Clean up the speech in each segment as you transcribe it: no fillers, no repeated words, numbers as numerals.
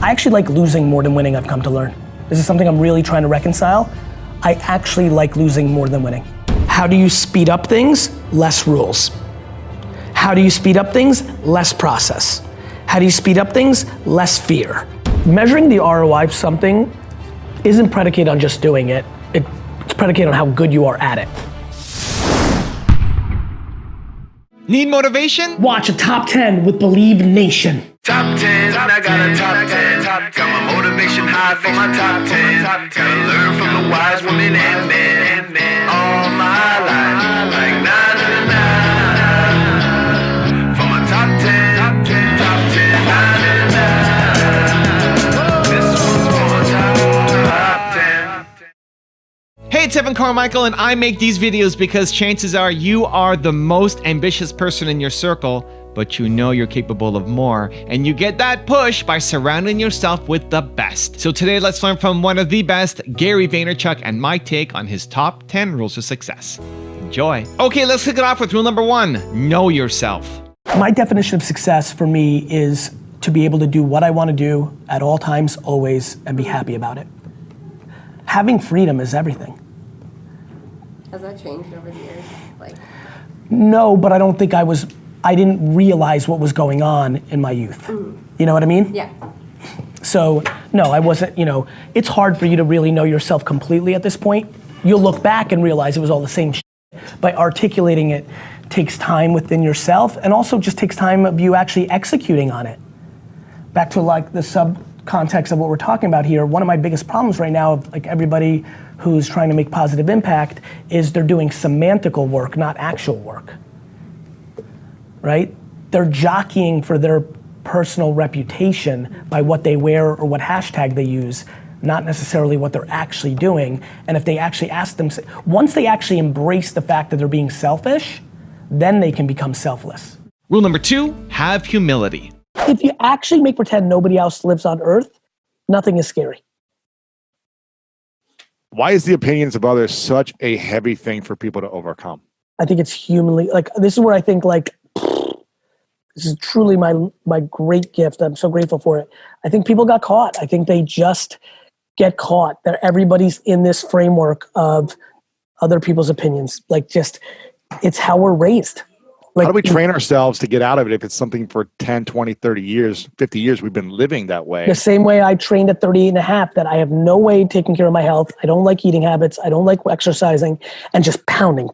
I actually like losing more than winning, I've come to learn. This is something I'm really trying to reconcile. I actually like losing more than winning. How do you speed up things? Less rules. How do you speed up things? Less process. How do you speed up things? Less fear. Measuring the ROI of something isn't predicated on just doing it. It's predicated on how good you are at it. Need motivation? Watch a top 10 with Believe Nation. Top 10, I got a top 10. Got my motivation high for my top 10. Gotta learn from the wise women and men. All my life, like nah, nah, nah, nah. For my top 10, top 10, nah, nah, nah. This one's for my top 10. Hey, it's Evan Carmichael, and I make these videos because chances are you are the most ambitious person in your circle, but you know you're capable of more, and you get that push by surrounding yourself with the best. So today, let's learn from one of the best, Gary Vaynerchuk, and my take on his top 10 rules of success. Enjoy. Okay, let's kick it off with rule number 1, know yourself. My definition of success for me is to be able to do what I want to do at all times, always, and be happy about it. Having freedom is everything. Has that changed over the years? No, but I don't think I didn't realize what was going on in my youth. You know what I mean? Yeah. So, no, I wasn't, it's hard for you to really know yourself completely at this point. You'll look back and realize it was all the same shit. By articulating it takes time within yourself, and also just takes time of you actually executing on it. Back to the sub-context of what we're talking about here, one of my biggest problems right now of everybody who's trying to make positive impact is they're doing semantical work, not actual work. Right? They're jockeying for their personal reputation by what they wear or what hashtag they use, not necessarily what they're actually doing. And if they actually ask them, once they actually embrace the fact that they're being selfish, then they can become selfless. Rule number 2, have humility. If you actually make pretend nobody else lives on earth, nothing is scary. Why is the opinions of others such a heavy thing for people to overcome? I think it's humanly, this is where I think this is truly my great gift. I'm so grateful for it. I think people got caught. I think they just get caught. That everybody's in this framework of other people's opinions. It's how we're raised. How do we train ourselves to get out of it if it's something for 10, 20, 30 years, 50 years we've been living that way? The same way I trained at 38 and a half that I have no way taking care of my health. I don't like eating habits. I don't like exercising, and just pounding.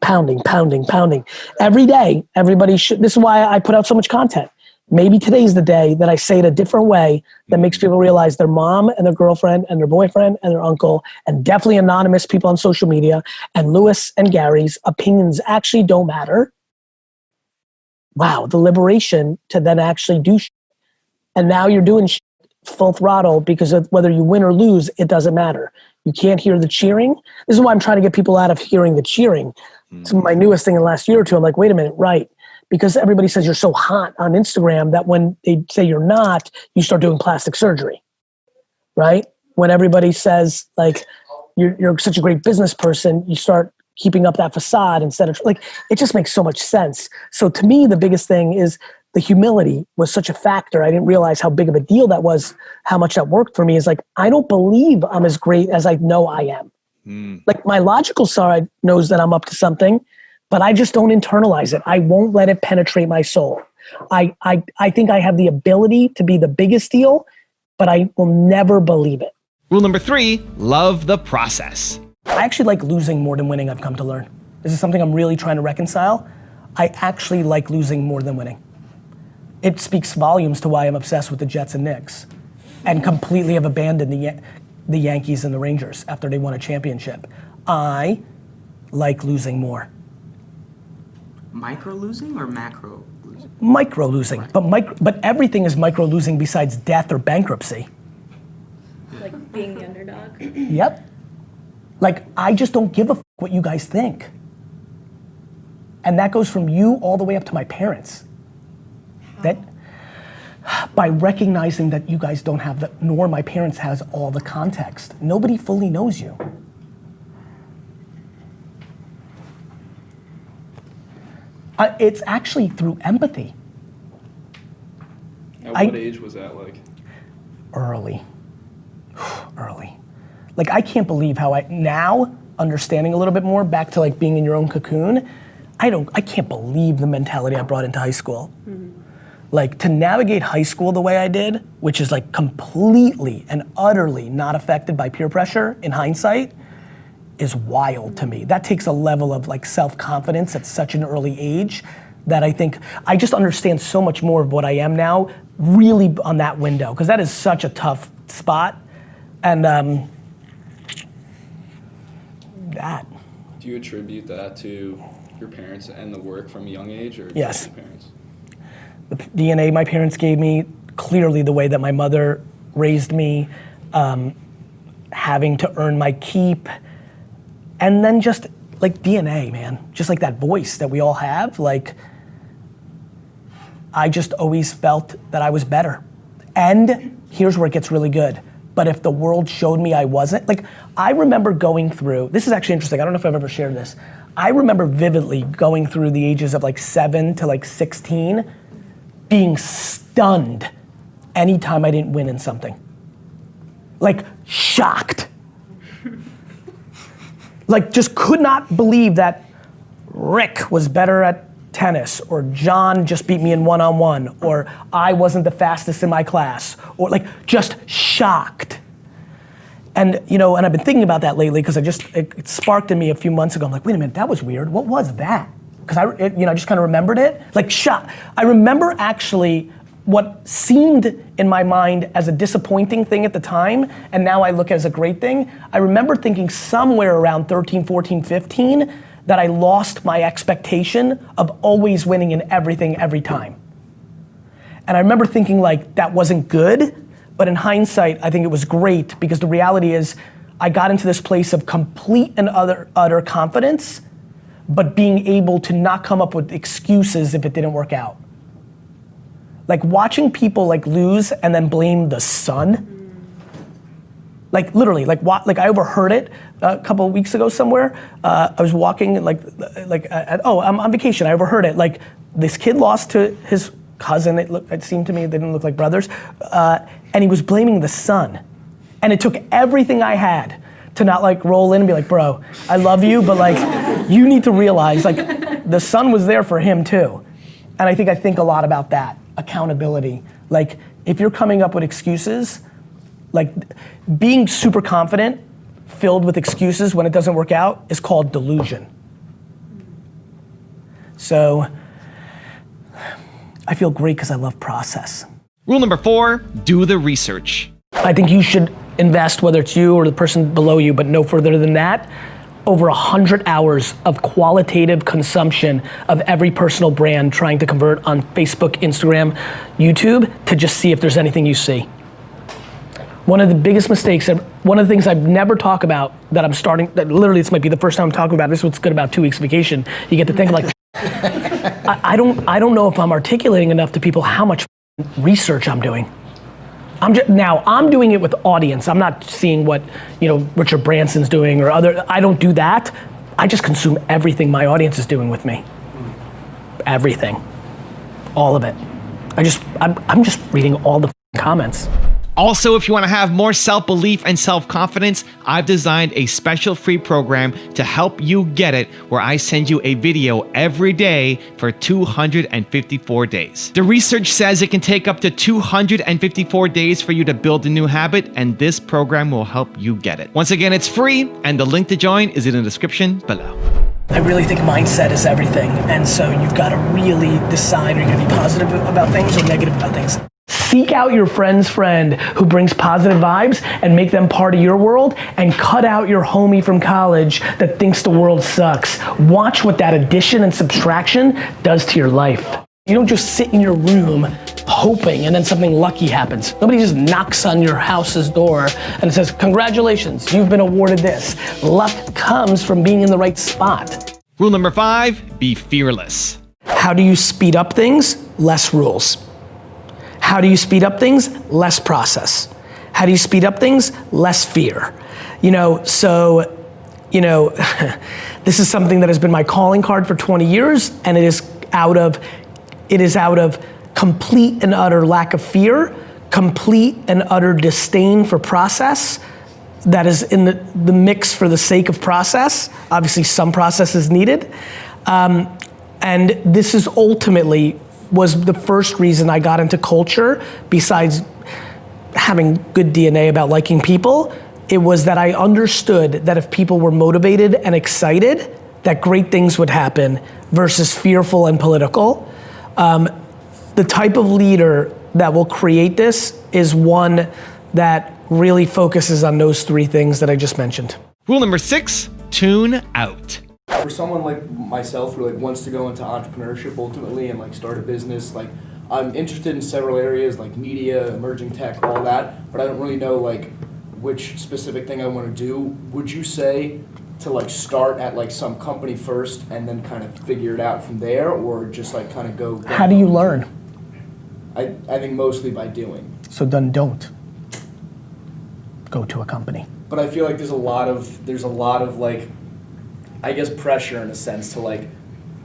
Every day, everybody should. This is why I put out so much content. Maybe today's the day that I say it a different way that makes people realize their mom and their girlfriend and their boyfriend and their uncle, and definitely anonymous people on social media, and Lewis and Gary's opinions actually don't matter. Wow, the liberation to then actually do shit. And now you're doing shit full throttle because of whether you win or lose, it doesn't matter. You can't hear the cheering. This is why I'm trying to get people out of hearing the cheering. It's my newest thing in the last year or two. I'm like, wait a minute, right. Because everybody says you're so hot on Instagram that when they say you're not, you start doing plastic surgery, right? When everybody says you're such a great business person, you start keeping up that facade instead of it just makes so much sense. So to me, the biggest thing is the humility was such a factor. I didn't realize how big of a deal that was, how much that worked for me is I don't believe I'm as great as I know I am. My logical side knows that I'm up to something, but I just don't internalize it. I won't let it penetrate my soul. I think I have the ability to be the biggest deal, but I will never believe it. Rule number 3, love the process. I actually like losing more than winning, I've come to learn. This is something I'm really trying to reconcile. I actually like losing more than winning. It speaks volumes to why I'm obsessed with the Jets and Knicks and completely have abandoned the Yankees and the Rangers after they won a championship. I like losing more. Micro losing or macro losing? Micro losing, but everything is micro losing besides death or bankruptcy. Like being the underdog? Yep. I just don't give a f what you guys think. And that goes from you all the way up to my parents. That by recognizing that you guys don't have nor my parents has all the context. Nobody fully knows you. It's actually through empathy. At what age was that like? Early. Like I can't believe how now understanding a little bit more back to like being in your own cocoon, I can't believe the mentality I brought into high school. Like to navigate high school the way I did, which is like completely and utterly not affected by peer pressure in hindsight, is wild to me. That takes a level of like self-confidence at such an early age that I think I just understand so much more of what I am now really on that window, because that is such a tough spot. And that. Do you attribute that to your parents and the work from a young age, or yes. Just your parents? The DNA my parents gave me, clearly the way that my mother raised me, having to earn my keep, and then just like DNA, man, just like that voice that we all have, like I just always felt that I was better. And here's where it gets really good. But if the world showed me I wasn't, like I remember going through, this is actually interesting, I don't know if I've ever shared this. I remember vividly going through the ages of like 7 to like 16, being stunned anytime I didn't win in something. Like shocked. Like just could not believe that Rick was better at tennis, or John just beat me in one-on-one, or I wasn't the fastest in my class, or like just shocked. And you know, and I've been thinking about that lately because it sparked in me a few months ago. I'm like, wait a minute, that was weird. What was that? Because I just kind of remembered it. Like shock. I remember actually what seemed in my mind as a disappointing thing at the time, and now I look as a great thing. I remember thinking somewhere around 13, 14, 15, that I lost my expectation of always winning in everything every time. And I remember thinking like that wasn't good, but in hindsight, I think it was great, because the reality is I got into this place of complete and utter confidence, but being able to not come up with excuses if it didn't work out. Like watching people like lose and then blame the sun. Like literally, like I overheard it a couple of weeks ago somewhere. I was walking I'm on vacation. I overheard it. Like this kid lost to his cousin. It seemed to me they didn't look like brothers, and he was blaming the sun. And it took everything I had to not like roll in and be like, bro, I love you, but like you need to realize like the sun was there for him too. And I think a lot about that accountability. Like if you're coming up with excuses, like being super confident, filled with excuses when it doesn't work out is called delusion. So I feel great because I love process. Rule number 4, do the research. I think you should invest, whether it's you or the person below you, but no further than that, over 100 hours of qualitative consumption of every personal brand trying to convert on Facebook, Instagram, YouTube, to just see if there's anything you see. One of the biggest mistakes, one of the things I've never talked about that literally this might be the first time I'm talking about, this is what's good about 2 weeks vacation. You get to think like, I don't know if I'm articulating enough to people how much research I'm doing. I'm doing it with audience. I'm not seeing what Richard Branson's doing or I don't do that. I just consume everything my audience is doing with me. Everything, all of it. I'm just reading all the comments. Also, if you want to have more self-belief and self-confidence, I've designed a special free program to help you get it, where I send you a video every day for 254 days. The research says it can take up to 254 days for you to build a new habit, and this program will help you get it. Once again, it's free, and the link to join is in the description below. I really think mindset is everything, and so you've got to really decide, are you going to be positive about things or negative about things? Seek out your friend's friend who brings positive vibes and make them part of your world, and cut out your homie from college that thinks the world sucks. Watch what that addition and subtraction does to your life. You don't just sit in your room hoping and then something lucky happens. Nobody just knocks on your house's door and says, congratulations, you've been awarded this. Luck comes from being in the right spot. Rule number 5, be fearless. How do you speed up things? Less rules. How do you speed up things? Less process. How do you speed up things? Less fear. This is something that has been my calling card for 20 years, and it is out of complete and utter lack of fear complete and utter disdain for process that is in the mix for the sake of process. Obviously some process is needed. And this is ultimately was the first reason I got into culture, besides having good DNA about liking people. It was that I understood that if people were motivated and excited, that great things would happen versus fearful and political. The type of leader that will create this is one that really focuses on those three things that I just mentioned. Rule number 6, tune out. For someone like myself who like wants to go into entrepreneurship ultimately and like start a business, like I'm interested in several areas like media, emerging tech, all that, but I don't really know like which specific thing I want to do. Would you say to like start at like some company first and then kind of figure it out from there, or just like kind of go? How do you learn? I think mostly by doing. So then don't go to a company. But I feel like there's a lot of like, I guess pressure in a sense to like,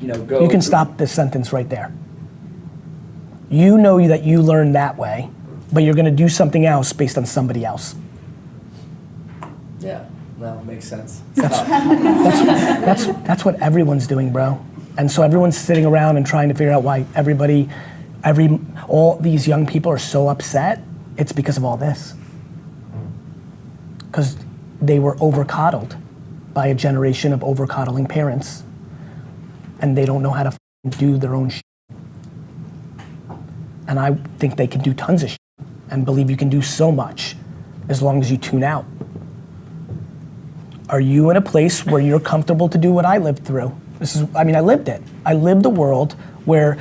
you know, go. You can stop this sentence right there. You know that you learned that way, but you're gonna do something else based on somebody else. Yeah, well, makes sense. That's what everyone's doing, bro. And so everyone's sitting around and trying to figure out why all these young people are so upset. It's because of all this. Because they were over-coddled by a generation of over-coddling parents, and they don't know how to do their own shit. And I think they can do tons of shit and believe you can do so much as long as you tune out. Are you in a place where you're comfortable to do what I lived through? I lived it. I lived a world where,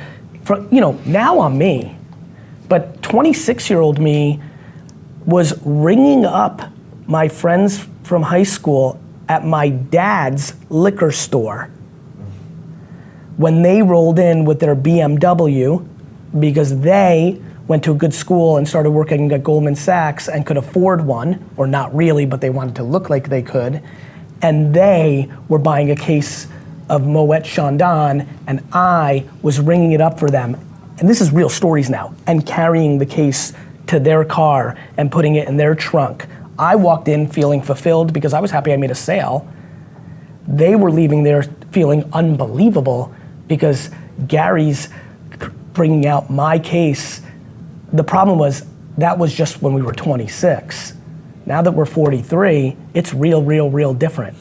now I'm me, but 26-year-old me was ringing up my friends from high school at my dad's liquor store when they rolled in with their BMW because they went to a good school and started working at Goldman Sachs and could afford one, or not really, but they wanted to look like they could, and they were buying a case of Moet Chandon, and I was ringing it up for them, and this is real stories now, and carrying the case to their car and putting it in their trunk. I walked in feeling fulfilled because I was happy I made a sale. They were leaving there feeling unbelievable because Gary's bringing out my case. The problem was that was just when we were 26. Now that we're 43, it's real different.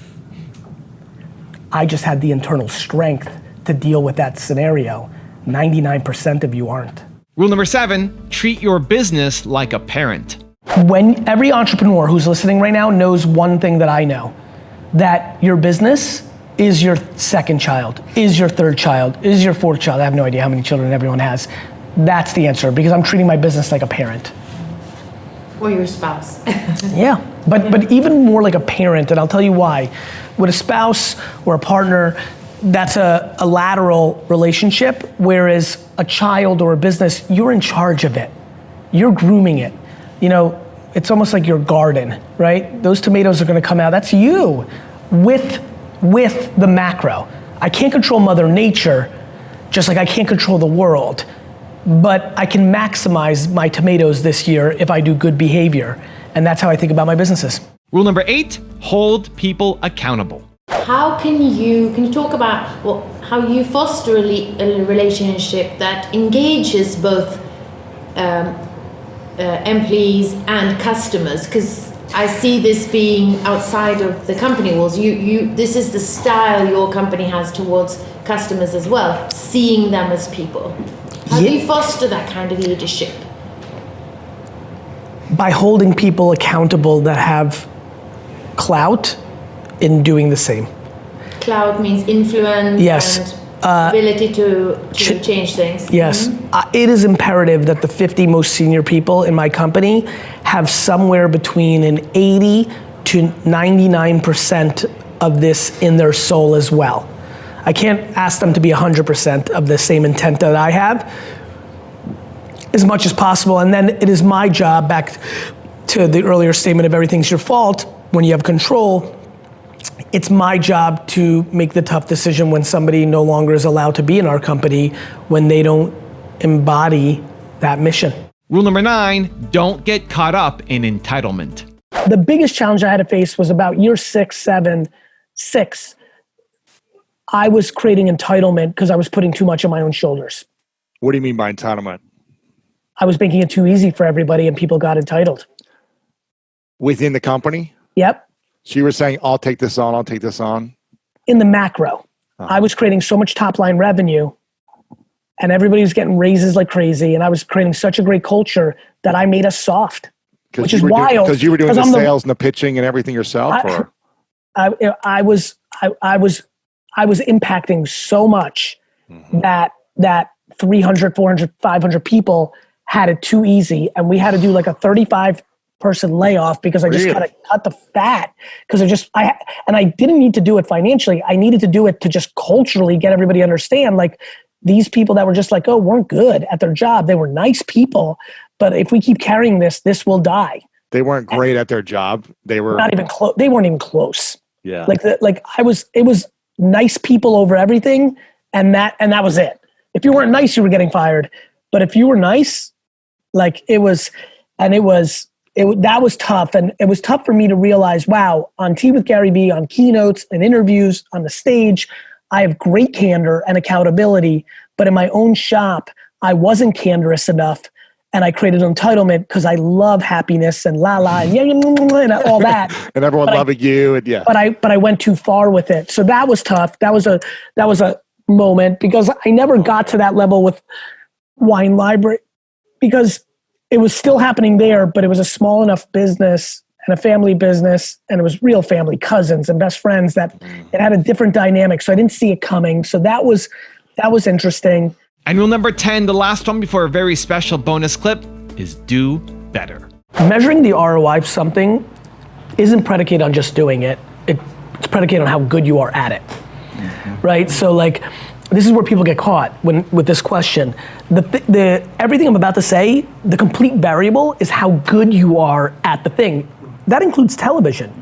I just had the internal strength to deal with that scenario. 99% of you aren't. Rule number 7, treat your business like a parent. When every entrepreneur who's listening right now knows one thing that I know, that your business is your second child, is your third child, is your fourth child. I have no idea how many children everyone has. That's the answer, because I'm treating my business like a parent. Or your spouse. Yeah, but even more like a parent, and I'll tell you why. With a spouse or a partner, that's a lateral relationship, whereas a child or a business, you're in charge of it. You're grooming it. It's almost like your garden, right? Those tomatoes are gonna come out, that's you, with the macro. I can't control Mother Nature, just like I can't control the world, but I can maximize my tomatoes this year if I do good behavior, and that's how I think about my businesses. Rule number 8, hold people accountable. How can you talk about how you foster a relationship that engages both employees and customers? Because I see this being outside of the company walls. This is the style your company has towards customers as well, seeing them as people. How do you foster that kind of leadership? By holding people accountable that have clout in doing the same. Clout means influence. Yes. And ability to change things. Yes. It is imperative that the 50 most senior people in my company have somewhere between an 80 to 99% of this in their soul as well. I can't ask them to be 100% of the same intent that I have, as much as possible. And then it is my job, back to the earlier statement of everything's your fault, when you have control, it's my job to make the tough decision when somebody no longer is allowed to be in our company when they don't embody that mission. Rule number 9, don't get caught up in entitlement. The biggest challenge I had to face was about year 6. I was creating entitlement because I was putting too much on my own shoulders. What do you mean by entitlement? I was making it too easy for everybody and people got entitled. Within the company? Yep. So you were saying, I'll take this on, I'll take this on? In the macro, I was creating so much top line revenue and everybody was getting raises like crazy. And I was creating such a great culture that I made us soft, which is wild. Because you were doing the sales and the pitching and everything yourself? I was impacting so much that 300, 400, 500 people had it too easy. And we had to do like a 35-person layoff because I just got to cut the fat. Because I didn't need to do it financially. I needed to do it to just culturally get everybody to understand, like, these people that were just like, oh, weren't good at their job. They were nice people. But if we keep carrying this will die. They weren't great at their job. They were not even close. They weren't even close. Yeah. It was nice people over everything. And that was it. If you weren't nice, you were getting fired. But if you were nice, that was tough. And it was tough for me to realize, wow, on Tea with Gary Vee, on keynotes and interviews, on the stage, I have great candor and accountability. But in my own shop, I wasn't candorous enough. And I created entitlement because I love happiness and and all that. And everyone loving you. And yeah. But I went too far with it. So that was tough. That was a moment because I never got to that level with Wine Library because it was still happening there, but it was a small enough business and a family business, and it was real family, cousins and best friends, that it had a different dynamic. So I didn't see it coming. So that was interesting. And rule number 10, the last one before a very special bonus clip, is do better. Measuring the ROI of something isn't predicated on just doing it. It's predicated on how good you are at it, right? So like, this is where people get caught with this question. The everything I'm about to say, the complete variable is how good you are at the thing. That includes television.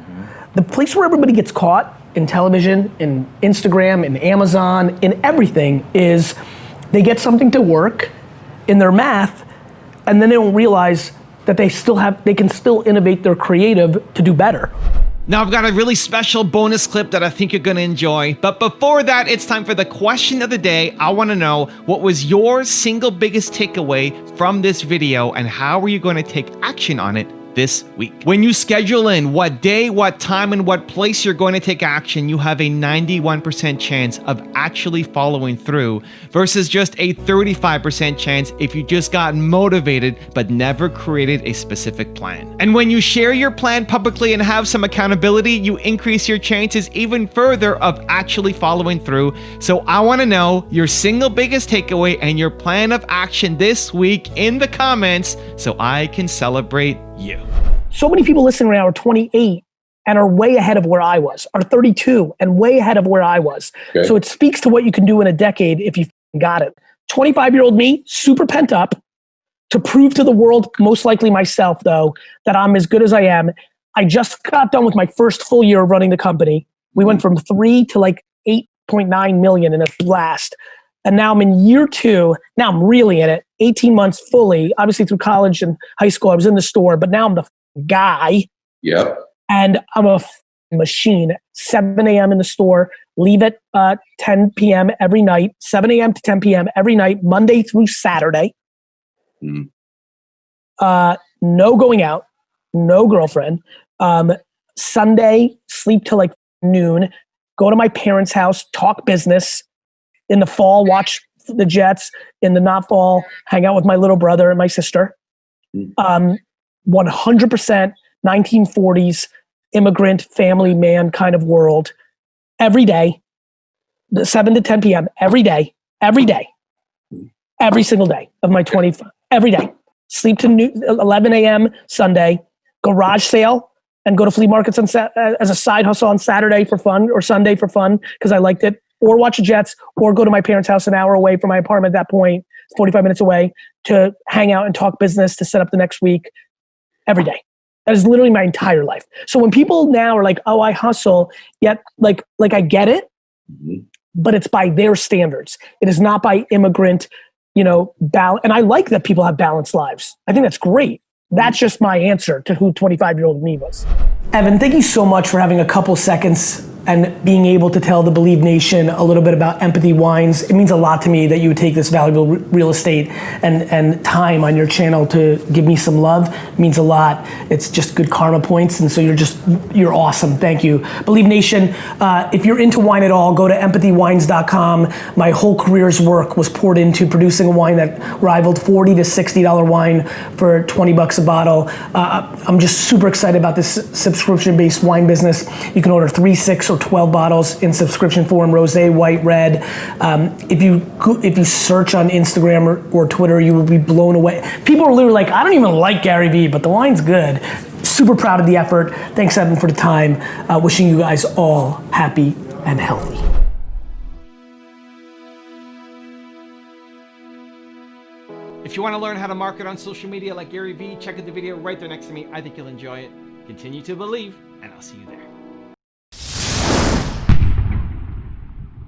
The place where everybody gets caught in television, in Instagram, in Amazon, in everything is they get something to work in their math, and then they don't realize that they can still innovate their creative to do better. Now I've got a really special bonus clip that I think you're gonna enjoy. But before that, it's time for the question of the day. I wanna know, what was your single biggest takeaway from this video and how are you gonna take action on it this week? When you schedule in what day, what time, and what place you're going to take action, you have a 91% chance of actually following through versus just a 35% chance if you just got motivated but never created a specific plan. And when you share your plan publicly and have some accountability, you increase your chances even further of actually following through. So I want to know your single biggest takeaway and your plan of action this week in the comments so I can celebrate you. So many people listening right now are 28 and are way ahead of where I was, are 32 and way ahead of where I was. Okay. So it speaks to what you can do in a decade if you got it. 25-year-old me, super pent up, to prove to the world, most likely myself though, that I'm as good as I am. I just got done with my first full year of running the company. We went from 3 to like 8.9 million in a blast. And now I'm in year 2. Now I'm really in it. 18 months fully. Obviously through college and high school, I was in the store, but now I'm the guy. Yep. And I'm a machine. 7 a.m. in the store, leave at 10 p.m. every night, 7 a.m. to 10 p.m. every night, Monday through Saturday. No going out, no girlfriend. Sunday, sleep till like noon, go to my parents' house, talk business. In the fall, watch the Jets. In the not fall, hang out with my little brother and my sister. 100% 1940s immigrant family man kind of world. Every day, 7 to 10 p.m. every day, every single day of my 25, every day. Sleep to 11 a.m. Sunday, garage sale, and go to flea markets as a side hustle on Saturday for fun or Sunday for fun because I liked it. Or watch the Jets, or go to my parents' house an hour away from my apartment at that point, 45 minutes away, to hang out and talk business to set up the next week every day. That is literally my entire life. So when people now are like, oh, I hustle, yet like I get it, but it's by their standards. It is not by immigrant and I like that people have balanced lives. I think that's great. That's just my answer to who 25-year-old me was. Evan, thank you so much for having a couple seconds and being able to tell the Believe Nation a little bit about Empathy Wines. It means a lot to me that you would take this valuable real estate and time on your channel to give me some love. It means a lot. It's just good karma points, and so you're awesome. Thank you. Believe Nation, if you're into wine at all, go to empathywines.com. My whole career's work was poured into producing a wine that rivaled $40 to $60 wine for $20 a bottle. I'm just super excited about this subscription-based wine business. You can order 3, 6, or 12 bottles in subscription form, rosé, white, red. If you search on Instagram or Twitter, you will be blown away. People are literally like, I don't even like Gary Vee, but the wine's good. Super proud of the effort. Thanks, Evan, for the time. Wishing you guys all happy and healthy. If you want to learn how to market on social media like Gary Vee, check out the video right there next to me. I think you'll enjoy it. Continue to believe, and I'll see you there.